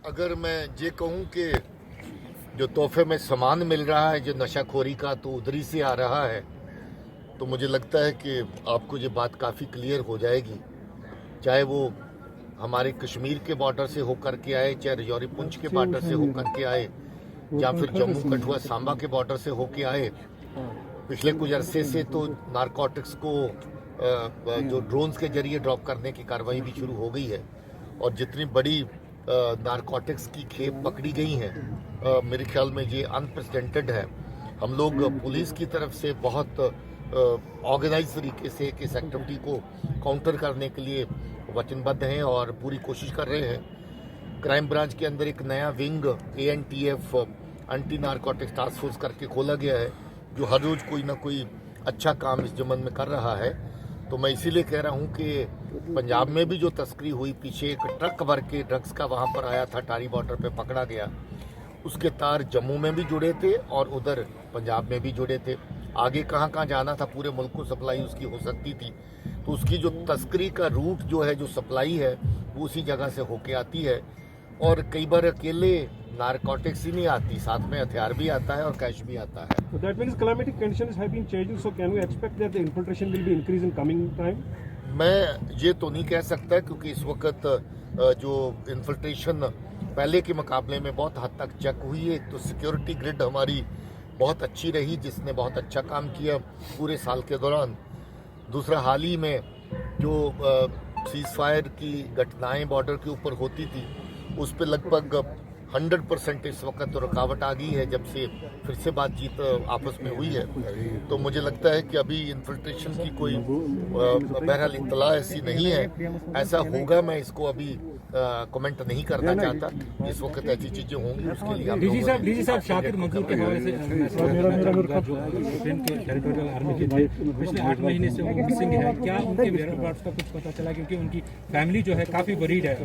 अगर मैं ये कहूँ कि जो तोहफे में सामान मिल रहा है जो नशाखोरी का तो उधरी से आ रहा है, तो मुझे लगता है कि आपको ये बात काफ़ी क्लियर हो जाएगी। चाहे वो हमारे कश्मीर के बॉर्डर से होकर के आए, चाहे रजौरी पुंछ के बॉर्डर से होकर के आए, या फिर जम्मू कठुआ सांबा के बॉर्डर से होके आए। पिछले कुछ अरसे से तो नारकोटिक्स को जो ड्रोन्स के जरिए ड्रॉप करने की कार्रवाई भी शुरू हो गई है, और जितनी बड़ी नारकोटिक्स की खेप पकड़ी गई हैं, मेरे ख्याल में ये अनप्रेसिडेंटेड है। हम लोग पुलिस की तरफ से बहुत ऑर्गेनाइज तरीके से इस एक्टिविटी को काउंटर करने के लिए वचनबद्ध हैं और पूरी कोशिश कर रहे हैं। क्राइम ब्रांच के अंदर एक नया wing ANTF anti narcotics task force करके खोला गया है, जो हर रोज कोई ना कोई अच्छा काम इस जमन में कर रहा है। तो मैं इसीलिए कह रहा हूँ कि पंजाब में भी जो तस्करी हुई, पीछे एक ट्रक भर के ड्रग्स का वहाँ पर आया था, टारी बॉर्डर पे पकड़ा गया, उसके तार जम्मू में भी जुड़े थे और उधर पंजाब में भी जुड़े थे। आगे कहाँ कहाँ जाना था, पूरे मुल्क को सप्लाई उसकी हो सकती थी। तो उसकी जो तस्करी का रूट जो है, जो सप्लाई है, वो उसी जगह से होके आती है। और कई बार अकेले नारकोटिक्स ही नहीं आती, साथ में हथियार भी आता है और कैश भी आता है। So that means climatic conditions have been changing. So can we expect that the infiltration will be increased in coming time? मैं ये तो नहीं कह सकता, क्योंकि इस वक्त जो इन्फिल्ट्रेशन पहले के मुकाबले में बहुत हद तक चेक हुई है। एक तो सिक्योरिटी ग्रिड हमारी बहुत अच्छी रही, जिसने बहुत अच्छा काम किया पूरे साल के दौरान। दूसरा, हाल ही में जो सीज फायर की घटनाएं बॉर्डर के ऊपर होती थी, उस पर लगभग 100% इस वक्त तो रुकावट आ गई है, जब से फिर से बातचीत आपस में हुई है। तो मुझे लगता है कि अभी इन्फिल्ट्रेशन की कोई बहरहाल इत्तला ऐसी नहीं है। ऐसा होगा, मैं इसको अभी कमेंट नहीं करना चाहता। इस वक्त ऐसी चीजें होंगी, उसके लिए आप डीजी साहब शाकिर मंसूर के हवाले से टेरिटोरियल आर्मी के थे, पिछले 8 महीने से वो मिसिंग है। क्या उनके व्हेयरअबाउट्स का कुछ पता चला? क्योंकि उनकी फैमिली जो है काफी वरीड है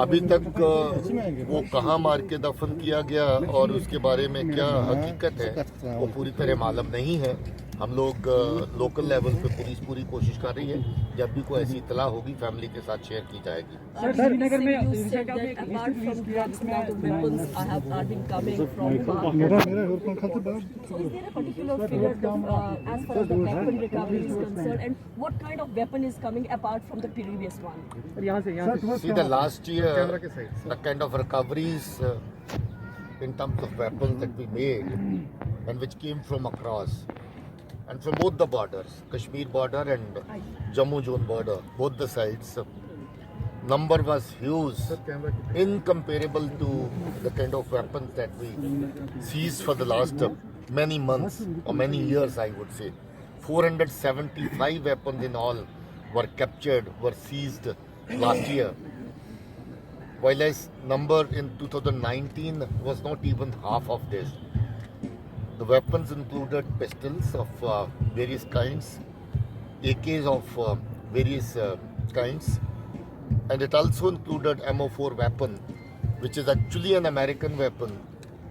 अभी तक वो कहाँ मार के दफन किया गया और उसके बारे में क्या हकीकत है, वो पूरी तरह मालूम नहीं है। हम लोग लोकल लेवल पे पुलिस पूरी कोशिश कर रही है, जब भी कोई ऐसी इतला होगी फैमिली के साथ शेयर की जाएगी। श्रीनगर में See, the last year, the kind of recoveries in terms of weapons that we made and which came from across and from both the borders, Kashmir border and Jammu zone border, both the sides, number was huge, incomparable to the kind of weapons that we seized for the last many months or many years, I would say. 475 weapons in all were captured, were seized last year, while this number in 2019 was not even half of this. The weapons included pistols of various kinds, AKs of various kinds, and it also included MO4 weapon, which is actually an American weapon,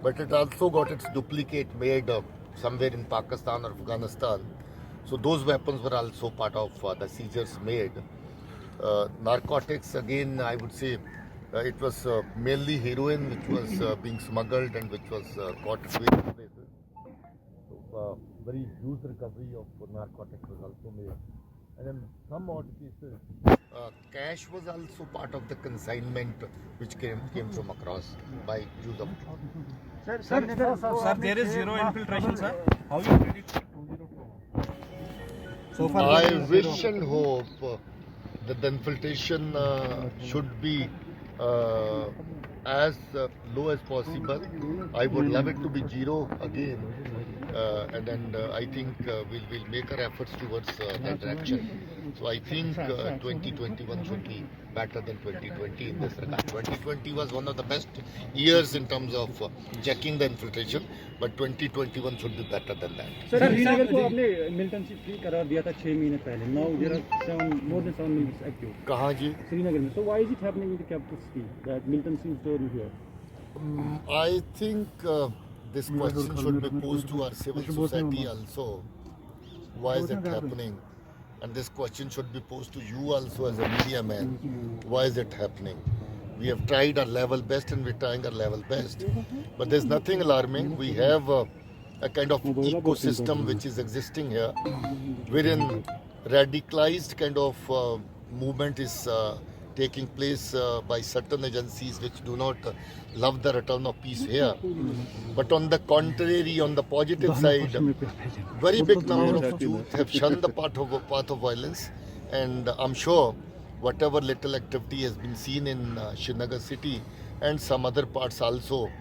but it also got its duplicate made somewhere in Pakistan or Afghanistan. So those weapons were also part of the seizures made. Narcotics, again, I would say it was mainly heroin which was being smuggled and which was caught at various places. So very huge recovery of narcotics was also made. And in some odd cases, cash was also part of the consignment which came from across by use of. Sir, there is zero infiltration, sir. How you predict 2024? So far, I wish and hope that the infiltration should be as low as possible. I would love it to be zero again, and I think we'll make our efforts towards that direction. So I think 2021 should be better than 2020 in this regard. 2020 was one of the best years in terms of checking the infiltration, but 2021 should be better than that. Sir, Srinagar को आपने militancy free करार दिया था 6 महीने पहले. Now there are more than 7 million active. कहाँ जी? श्रीनगर में. So why is it happening in the capital city that militancy is stored here? I think this question should be posed to our civil society also. Why is it happening? And this question should be posed to you also as a media man. Why is it happening? We have tried our level best and we're trying our level best. But there's nothing alarming. We have a kind of ecosystem which is existing here, wherein radicalized kind of movement is taking place by certain agencies which do not love the return of peace here. But on the contrary, on the positive side, very big number of youth have shunned the path of violence, and I'm sure whatever little activity has been seen in Srinagar city and some other parts also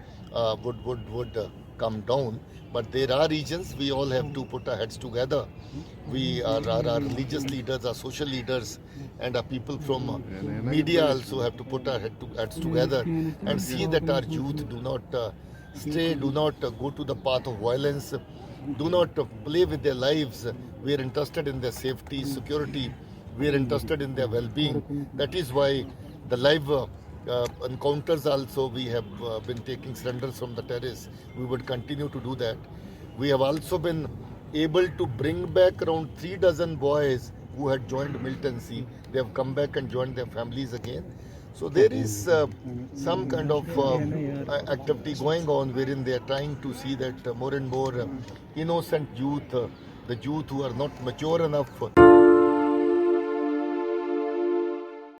would come down. But there are regions we all have to put our heads together. We are our religious leaders, our social leaders, and our people from media also have to put our heads together and see that our youth do not stray, do not go to the path of violence, do not play with their lives. We are interested in their safety, security. We are interested in their well-being. That is why the live encounters also, we have been taking surrenders from the terrace. We would continue to do that. We have also been able to bring back around 3 dozen boys who had joined militancy. They have come back and joined their families again. So there is some kind of activity going on wherein they are trying to see that more and more innocent youth, the youth who are not mature enough